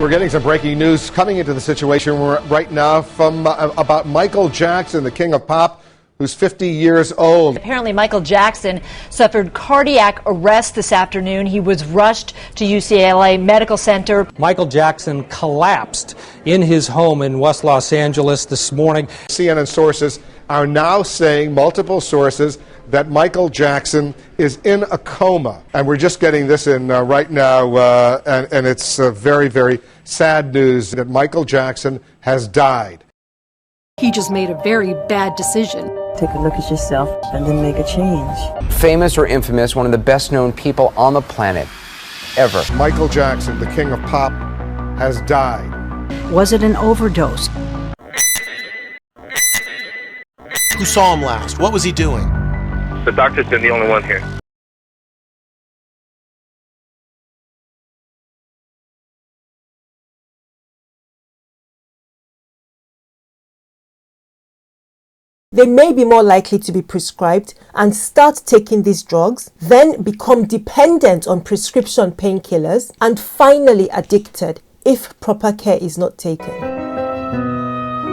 We're getting some breaking news coming into the situation right now from about Michael Jackson, the king of pop, who's 50 years old. Apparently, Michael Jackson suffered cardiac arrest this afternoon. He was rushed to UCLA Medical Center. Michael Jackson collapsed in his home in West Los Angeles this morning. CNN sources are now saying, multiple sources, that Michael Jackson is in a coma. And we're just getting this in right now, and it's very, very sad news that Michael Jackson has died. He just made a very bad decision. Take a look at yourself and then make a change. Famous or infamous, one of the best known people on the planet ever. Michael Jackson, the king of pop, has died. Was it an overdose? Who saw him last? What was he doing? The doctor's been the only one here. They may be more likely to be prescribed and start taking these drugs, then become dependent on prescription painkillers, and finally addicted if proper care is not taken.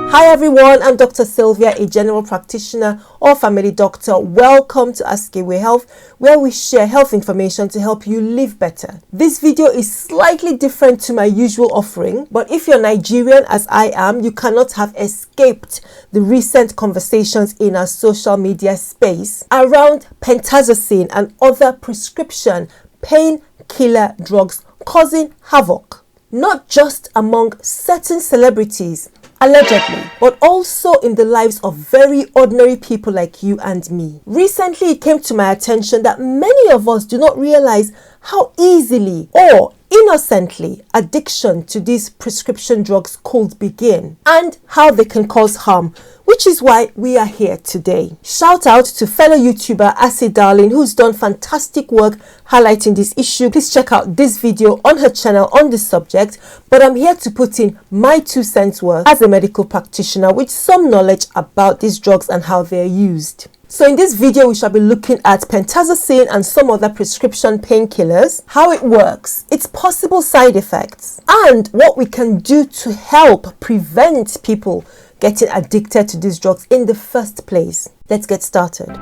Hi everyone, I'm Dr. Sylvia, a general practitioner or family doctor. Welcome to AskAwayHealth, where we share health information to help you live better. This video is slightly different to my usual offering, but if you're Nigerian as I am, you cannot have escaped the recent conversations in our social media space around Pentazocine and other prescription painkiller drugs causing havoc, not just among certain celebrities, allegedly, but also in the lives of very ordinary people like you and me. Recently, it came to my attention that many of us do not realize how easily or innocently addiction to these prescription drugs could begin and how they can cause harm, which is why we are here today. Shout out to fellow YouTuber Acid Darling, who's done fantastic work highlighting this issue. Please check out this video on her channel on this subject, but I'm here to put in my 2 cents worth as a medical practitioner with some knowledge about these drugs and how they're used. So in this video, we shall be looking at Pentazocine and some other prescription painkillers, how it works, its possible side effects, and what we can do to help prevent people getting addicted to these drugs in the first place. Let's get started.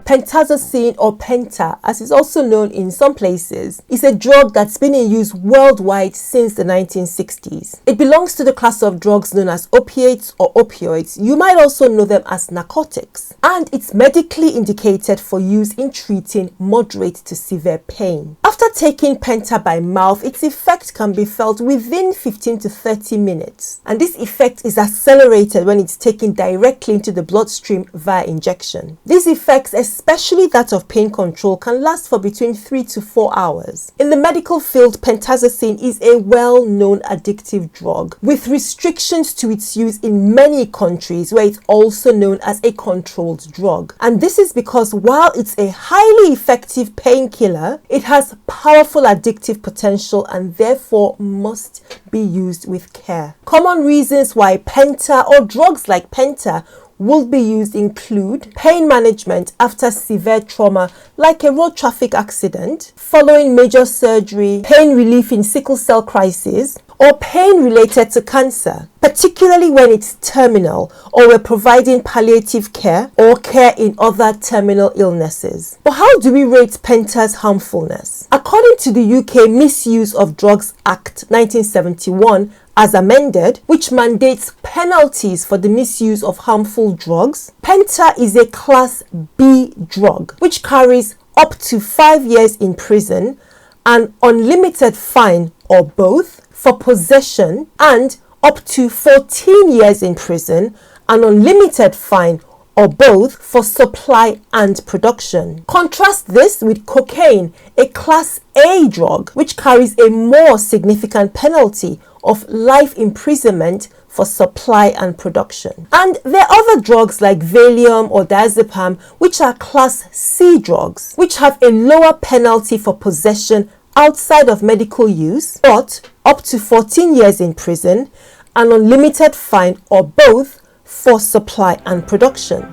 Pentazocine, or Penta, as it's also known in some places, is a drug that's been in use worldwide since the 1960s. It belongs to the class of drugs known as opiates or opioids. You might also know them as narcotics. And it's medically indicated for use in treating moderate to severe pain. After taking Penta by mouth, its effect can be felt within 15 to 30 minutes. And this effect is accelerated when it's taken directly into the bloodstream via injection. These effects, especially that of pain control, can last for between 3 to 4 hours. In the medical field, Pentazocine is a well-known addictive drug with restrictions to its use in many countries where it's also known as a controlled drug. And this is because while it's a highly effective painkiller, it has powerful addictive potential and therefore must be used with care. Common reasons why Penta or drugs like Penta will be used include pain management after severe trauma like a road traffic accident, following major surgery, pain relief in sickle cell crisis, or pain related to cancer, particularly when it's terminal or we're providing palliative care or care in other terminal illnesses. But how do we rate Penta's harmfulness? According to the UK Misuse of Drugs Act 1971, as amended, which mandates penalties for the misuse of harmful drugs, Penta is a Class B drug, which carries up to 5 years in prison, an unlimited fine or both for possession, and up to 14 years in prison, an unlimited fine or both for supply and production. Contrast this with cocaine, a Class A drug, which carries a more significant penalty of life imprisonment for supply and production. And there are other drugs like Valium or diazepam, which are Class C drugs, which have a lower penalty for possession outside of medical use, but up to 14 years in prison, an unlimited fine or both for supply and production.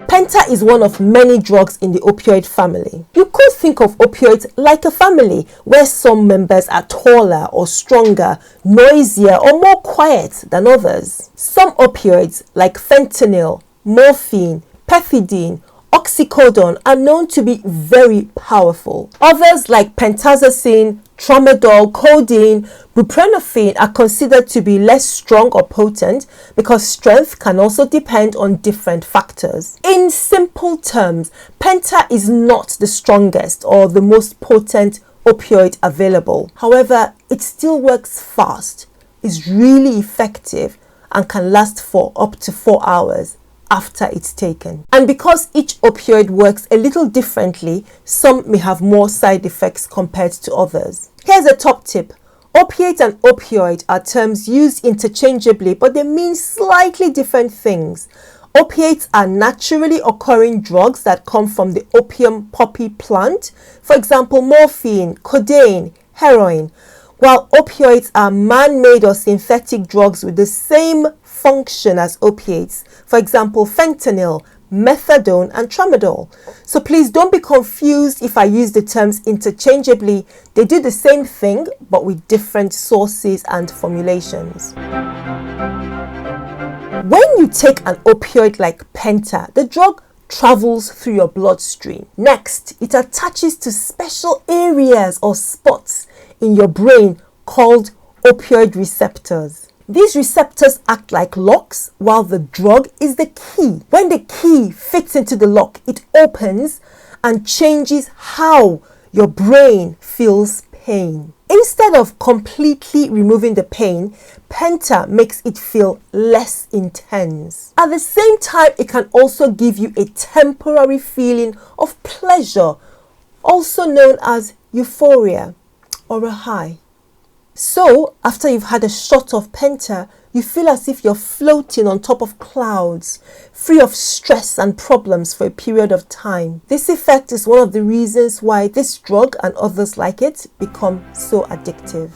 Penta is one of many drugs in the opioid family. You could think of opioids like a family where some members are taller or stronger, noisier or more quiet than others. Some opioids like fentanyl, morphine, pethidine, oxycodone are known to be very powerful. Others like pentazocine, tramadol, codeine, buprenorphine are considered to be less strong or potent because strength can also depend on different factors. In simple terms, Penta is not the strongest or the most potent opioid available. However, it still works fast, is really effective, and can last for up to 4 hours after it's taken. And because each opioid works a little differently, some may have more side effects compared to others. Here's a top tip. Opiate and opioid are terms used interchangeably, but they mean slightly different things. Opiates are naturally occurring drugs that come from the opium poppy plant, for example, morphine, codeine, heroin, while opioids are man-made or synthetic drugs with the same function as opiates, for example, fentanyl, methadone, and tramadol. So please don't be confused if I use the terms interchangeably. They do the same thing, but with different sources and formulations. When you take an opioid like Penta, the drug travels through your bloodstream. Next, it attaches to special areas or spots in your brain called opioid receptors. These receptors act like locks while the drug is the key. When the key fits into the lock, it opens and changes how your brain feels pain. Instead of completely removing the pain, Penta makes it feel less intense. At the same time, it can also give you a temporary feeling of pleasure, also known as euphoria or a high. So, after you've had a shot of Penta, you feel as if you're floating on top of clouds, free of stress and problems for a period of time. This effect is one of the reasons why this drug and others like it become so addictive.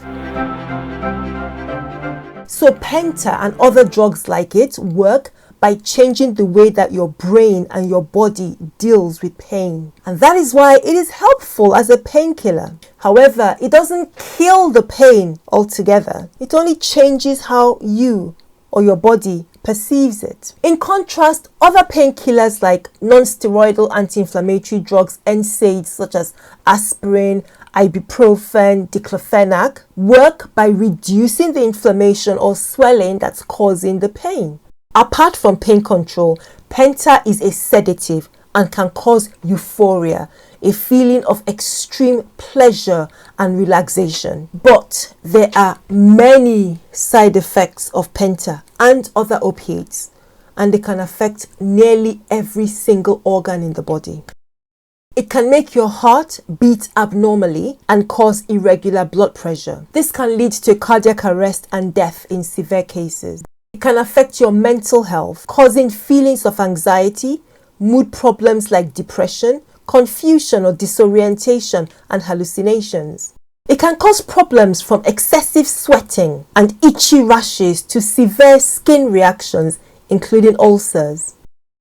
So Penta and other drugs like it work by changing the way that your brain and your body deals with pain. And that is why it is helpful as a painkiller. However, it doesn't kill the pain altogether. It only changes how you or your body perceives it. In contrast, other painkillers like non-steroidal anti-inflammatory drugs, NSAIDs such as aspirin, ibuprofen, diclofenac, work by reducing the inflammation or swelling that's causing the pain. Apart from pain control, Penta is a sedative and can cause euphoria, a feeling of extreme pleasure and relaxation. But there are many side effects of Penta and other opiates, and they can affect nearly every single organ in the body. It can make your heart beat abnormally and cause irregular blood pressure. This can lead to cardiac arrest and death in severe cases. It can affect your mental health, causing feelings of anxiety, mood problems like depression, confusion or disorientation, and hallucinations. It can cause problems from excessive sweating and itchy rashes to severe skin reactions, including ulcers.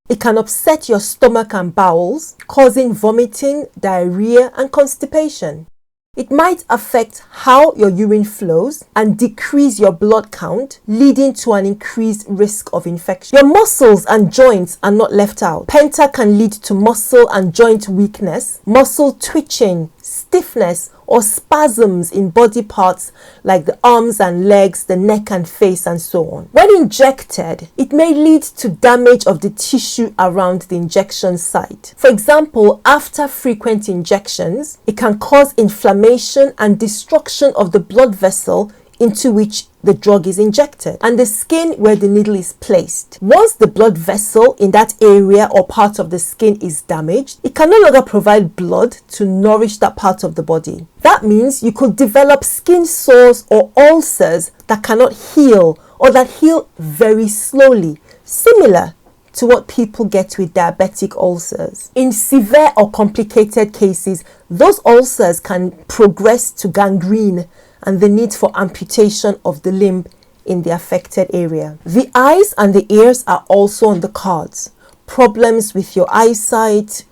It can upset your stomach and bowels, causing vomiting, diarrhea, and constipation. It might affect how your urine flows and decrease your blood count, leading to an increased risk of infection. Your muscles and joints are not left out. Penta can lead to muscle and joint weakness, muscle twitching, stiffness, or spasms in body parts like the arms and legs, the neck and face, and so on. When injected, it may lead to damage of the tissue around the injection site. For example, after frequent injections, it can cause inflammation and destruction of the blood vessel into which the drug is injected and the skin where the needle is placed. Once the blood vessel in that area or part of the skin is damaged, it can no longer provide blood to nourish that part of the body. That means you could develop skin sores or ulcers that cannot heal or that heal very slowly, similar to what people get with diabetic ulcers. In severe or complicated cases, those ulcers can progress to gangrene and the need for amputation of the limb in the affected area. The eyes and the ears are also on the cards. problems with your eyesight,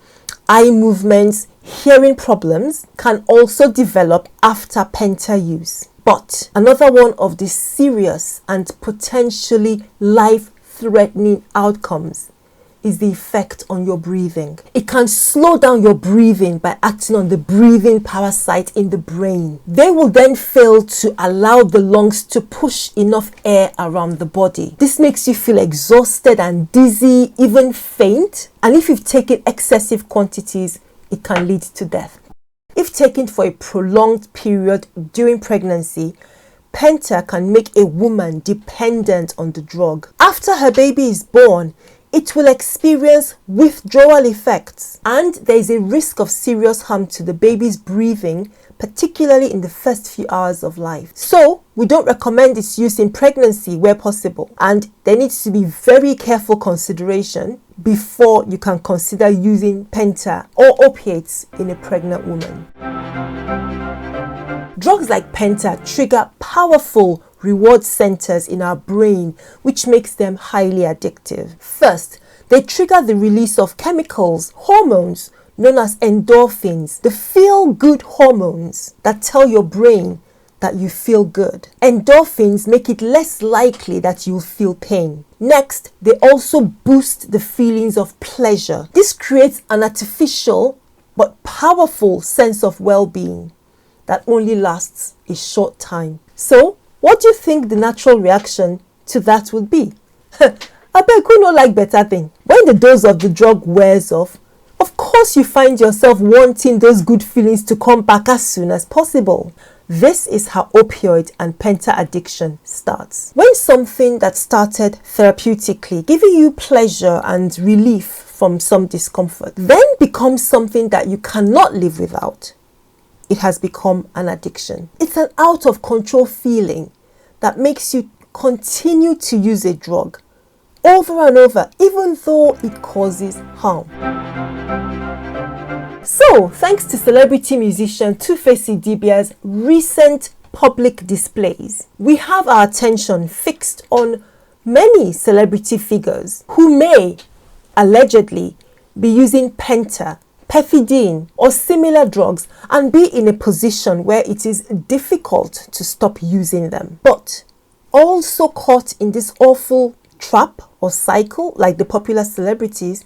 eye movements, hearing problems can also develop after Penta use. But another one of the serious and potentially life-threatening outcomes is the effect on your breathing. It can slow down your breathing by acting on the breathing parasite in the brain. They will then fail to allow the lungs to push enough air around the body. This makes you feel exhausted and dizzy, even faint. And if you've taken excessive quantities, it can lead to death. If taken for a prolonged period during pregnancy, Penta can make a woman dependent on the drug. After her baby is born, it will experience withdrawal effects, and there is a risk of serious harm to the baby's breathing, particularly in the first few hours of life. So, we don't recommend its use in pregnancy where possible, and there needs to be very careful consideration before you can consider using Penta or opiates in a pregnant woman. Drugs like Penta trigger powerful reward centers in our brain, which makes them highly addictive. First, they trigger the release of chemicals, hormones known as endorphins, the feel-good hormones that tell your brain that you feel good. Endorphins make it less likely that you'll feel pain. Next, they also boost the feelings of pleasure. This creates an artificial but powerful sense of well-being that only lasts a short time. So, what do you think the natural reaction to that would be? I beg, who no like better thing? When the dose of the drug wears off, of course you find yourself wanting those good feelings to come back as soon as possible. This is how opioid and Penta addiction starts. When something that started therapeutically, giving you pleasure and relief from some discomfort, then becomes something that you cannot live without, it has become an addiction. It's an out of control feeling that makes you continue to use a drug over and over, even though it causes harm. So, thanks to celebrity musician Tuface Idibia's recent public displays, we have our attention fixed on many celebrity figures who may allegedly be using Penta, pethidine or similar drugs and be in a position where it is difficult to stop using them. But also caught in this awful trap or cycle, like the popular celebrities,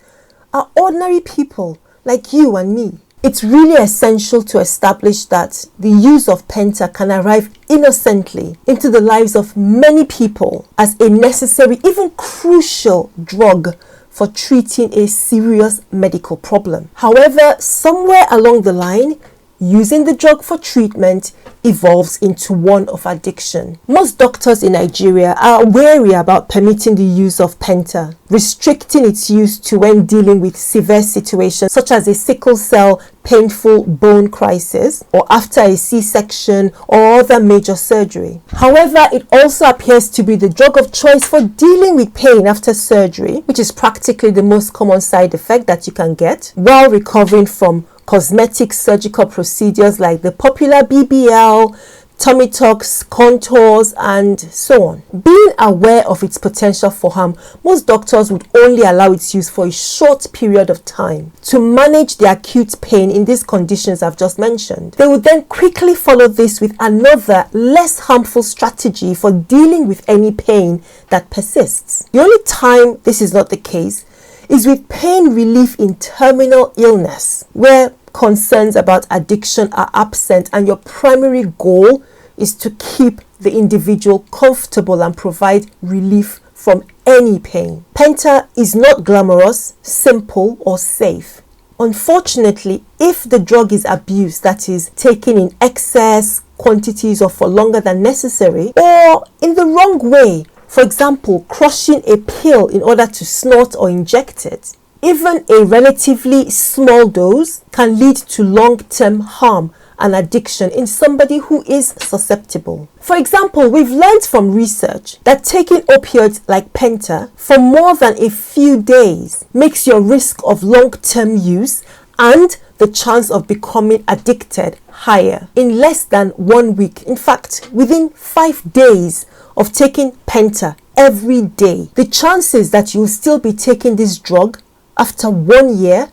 are ordinary people like you and me. It's really essential to establish that the use of Penta can arrive innocently into the lives of many people as a necessary, even crucial drug for treating a serious medical problem. However, somewhere along the line, using the drug for treatment evolves into one of addiction. Most doctors in Nigeria are wary about permitting the use of Penta, restricting its use to when dealing with severe situations such as a sickle cell painful bone crisis or after a C-section or other major surgery. However, it also appears to be the drug of choice for dealing with pain after surgery, which is practically the most common side effect that you can get while recovering from cosmetic surgical procedures like the popular BBL, tummy tucks, contours, and so on. Being aware of its potential for harm, most doctors would only allow its use for a short period of time to manage the acute pain in these conditions I've just mentioned. They would then quickly follow this with another, less harmful strategy for dealing with any pain that persists. The only time this is not the case is with pain relief in terminal illness, where concerns about addiction are absent and your primary goal is to keep the individual comfortable and provide relief from any pain. Penta is not glamorous, simple, or safe. Unfortunately, if the drug is abused, that is, taken in excess quantities or for longer than necessary, or in the wrong way, for example, crushing a pill in order to snort or inject it, even a relatively small dose can lead to long-term harm and addiction in somebody who is susceptible. For example, we've learned from research that taking opioids like Penta for more than a few days makes your risk of long-term use and the chance of becoming addicted higher. In less than 1 week, in fact, within 5 days of taking Penta every day, the chances that you'll still be taking this drug after 1 year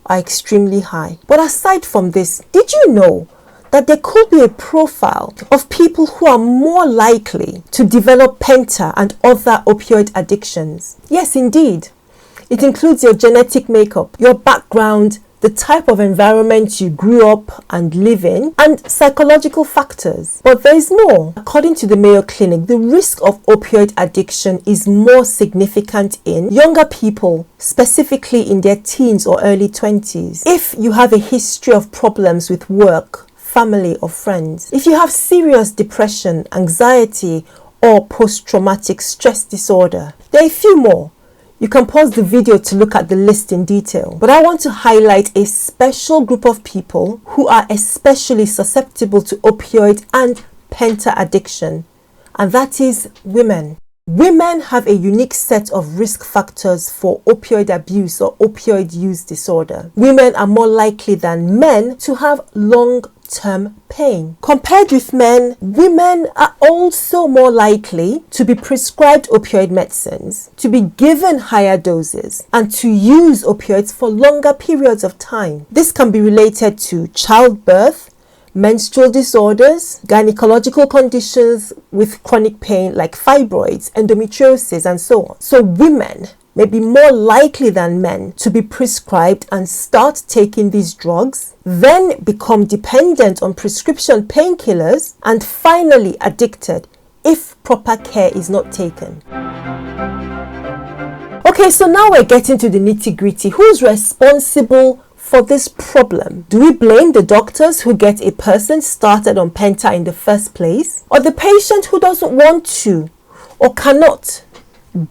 are extremely high. But aside from this, did you know that there could be a profile of people who are more likely to develop Penta and other opioid addictions? Yes, indeed. It includes your genetic makeup, your background, the type of environment you grew up and live in, and psychological factors. But there is more. According to the Mayo Clinic, the risk of opioid addiction is more significant in younger people, specifically in their teens or early 20s. If you have a history of problems with work, family, or friends, if you have serious depression, anxiety, or post-traumatic stress disorder, there are a few more. You can pause the video to look at the list in detail, but I want to highlight a special group of people who are especially susceptible to opioid and Penta addiction, and that is women. Women have a unique set of risk factors for opioid abuse or opioid use disorder. Women are more likely than men to have long-term pain. Compared with men, women are also more likely to be prescribed opioid medicines, to be given higher doses, and to use opioids for longer periods of time. This can be related to childbirth, menstrual disorders, gynecological conditions with chronic pain like fibroids, endometriosis, and so on. So women may be more likely than men to be prescribed and start taking these drugs, then become dependent on prescription painkillers, and finally addicted if proper care is not taken. Okay, so now we're getting to the nitty-gritty. Who's responsible for this problem? Do we blame the doctors who get a person started on Penta in the first place, or the patient who doesn't want to or cannot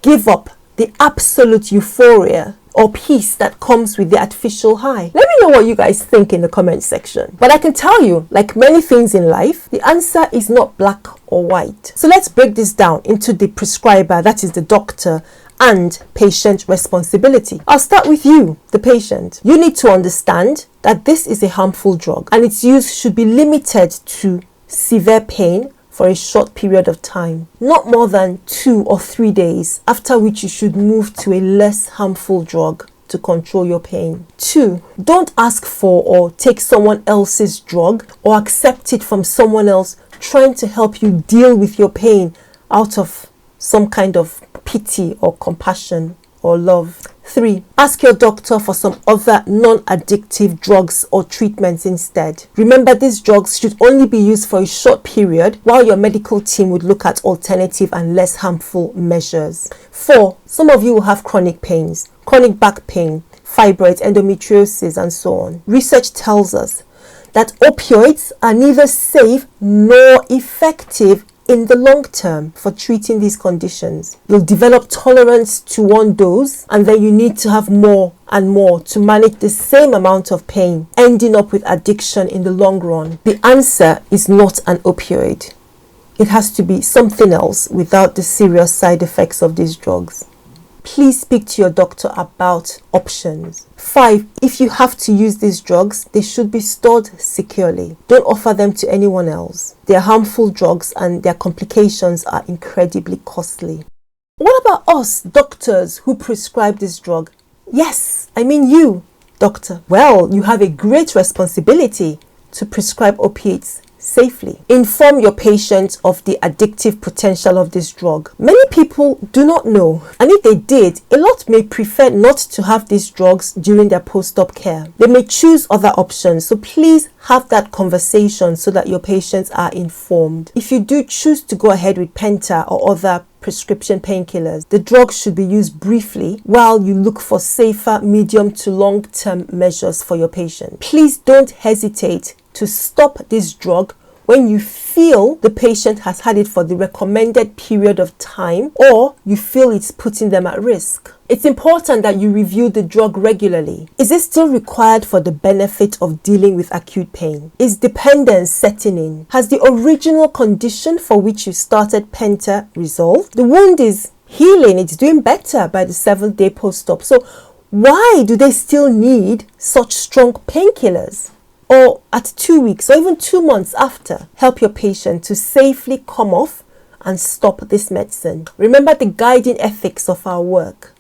give up the absolute euphoria or peace that comes with the artificial high? Let me know what you guys think in the comment section. But I can tell you, like many things in life, the answer is not black or white. So let's break this down into the prescriber, that is the doctor, and patient responsibility. I'll start with you, the patient. You need to understand that this is a harmful drug and its use should be limited to severe pain for a short period of time, not more than 2 or 3 days, after which you should move to a less harmful drug to control your pain. 2, don't ask for or take someone else's drug or accept it from someone else trying to help you deal with your pain out of some kind of pity or compassion or love. 3, ask your doctor for some other non-addictive drugs or treatments instead. Remember, these drugs should only be used for a short period while your medical team would look at alternative and less harmful measures. 4, some of you will have chronic pains, chronic back pain, fibroids, endometriosis, and so on. Research tells us that opioids are neither safe nor effective in the long term for treating these conditions. You'll develop tolerance to one dose, and then you need to have more and more to manage the same amount of pain, ending up with addiction in the long run. The answer is not an opioid. It has to be something else without the serious side effects of these drugs. Please speak to your doctor about options. 5, if you have to use these drugs, they should be stored securely. Don't offer them to anyone else. They are harmful drugs and their complications are incredibly costly. What about us, doctors who prescribe this drug? Yes, I mean you, doctor. Well, you have a great responsibility to prescribe opiates safely. Inform your patient of the addictive potential of this drug. Many people do not know, and if they did, a lot may prefer not to have these drugs during their post-op care. They may choose other options, so please have that conversation so that your patients are informed. If you do choose to go ahead with Penta or other prescription painkillers, the drug should be used briefly while you look for safer medium to long-term measures for your patient. Please don't hesitate to stop this drug when you feel the patient has had it for the recommended period of time or you feel it's putting them at risk. It's important that you review the drug regularly. Is it still required for the benefit of dealing with acute pain? Is dependence setting in? Has the original condition for which you started Penta resolved? The wound is healing, it's doing better by the 7th day post-op. So why do they still need such strong painkillers? Or at 2 weeks or even 2 months after, help your patient to safely come off and stop this medicine. Remember the guiding ethics of our work.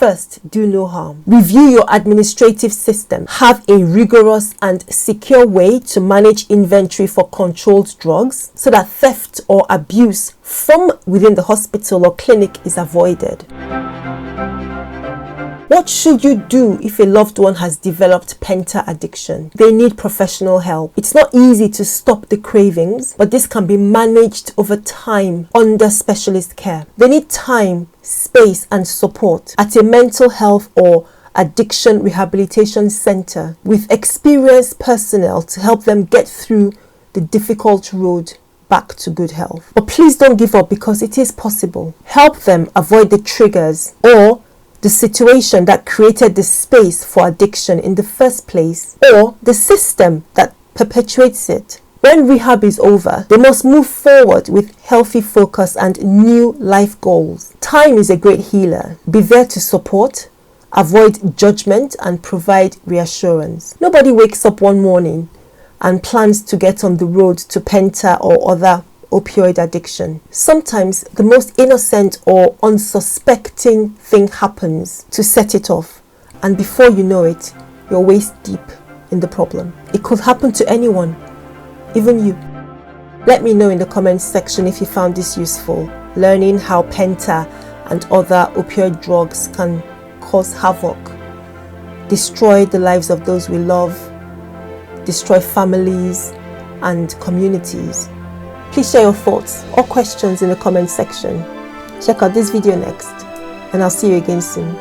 First, do no harm. Review your administrative system. Have a rigorous and secure way to manage inventory for controlled drugs so that theft or abuse from within the hospital or clinic is avoided. What should you do if a loved one has developed Penta addiction? They need professional help. It's not easy to stop the cravings, but this can be managed over time under specialist care. They need time, space, and support at a mental health or addiction rehabilitation center with experienced personnel to help them get through the difficult road back to good health. But please don't give up, because it is possible. Help them avoid the triggers or the situation that created the space for addiction in the first place, or the system that perpetuates it. When rehab is over, they must move forward with healthy focus and new life goals. Time is a great healer. Be there to support, avoid judgment, and provide reassurance. Nobody wakes up one morning and plans to get on the road to Penta or other opioid addiction. Sometimes the most innocent or unsuspecting thing happens to set it off, and before you know it, you're waist deep in the problem. It could happen to anyone, even you. Let me know in the comments section if you found this useful, learning how Penta and other opioid drugs can cause havoc, destroy the lives of those we love, destroy families and communities. Please share your thoughts or questions in the comment section. Check out this video next, and I'll see you again soon.